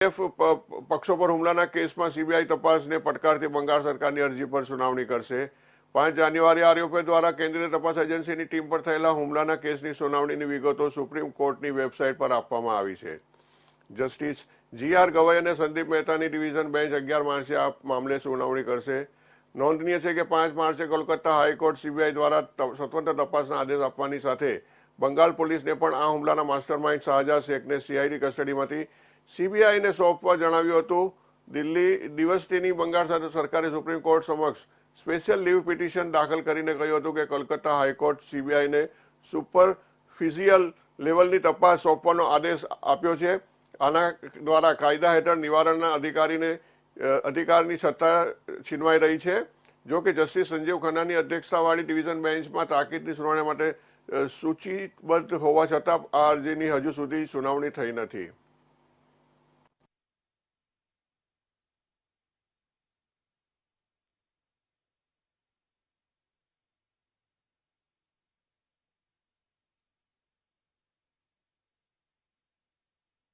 પક્ષો પર હુમલાના કેસમાં સીબીઆઈ તપાસને પડકારતી બંગાળ સરકારની અરજી પર સુનાવણી કરશે। 5 જાન્યુઆરીએ આરોપીઓ દ્વારા કેન્દ્રીય તપાસ એજન્સીની ટીમ પર થયેલા હુમલાના કેસની સુનાવણીની વિગતો સુપ્રીમ કોર્ટની વેબસાઇટ પર આપવામાં આવી છે। જસ્ટિસ GR ગવાઈ અને સંદીપ મહેતાની ડિવિઝન બેન્ચ 11 માર્ચે આ મામલે સુનાવણી કરશે। નોંધનીય છે કે 5 માર્ચે કોલકાતા હાઈકોર્ટ સીબીઆઈ દ્વારા સ્વતંત્ર તપાસના આદેશ આપવાની સાથે બંગાળ પોલીસને પણ આ હુમલાના માસ્ટરમાઇન્ડ શાહજહાં શેખને CID કસ્ટડીમાંથી સીબીઆઈને સોંપવા જણાવ્યું હતું। દિલ્હી દિવસની બંગાળ સાથે સરકારે સુપ્રીમ કોર્ટ સમક્ષ સ્પેશિયલ લીવ પિટિશન દાખલ કરીને કહ્યું હતું કે કોલકાતા હાઈકોર્ટ સીબીઆઈને સુપરફિશિયલ લેવલની તપાસ સોંપવાનો આદેશ આપ્યો છે। આના દ્વારા કાયદા હેઠળ નિવારણના અધિકારની સત્તા છીનવાઈ રહી છે। જો કે જસ્ટિસ સંજીવ ખન્નાની અધ્યક્ષતાવાળી ડિવિઝન બેન્ચમાં તાકીદની સુનાવણી માટે સૂચિબદ્ધ હોવા છતાં આ અરજીની હજુ સુધી સુનાવણી થઈ નથી।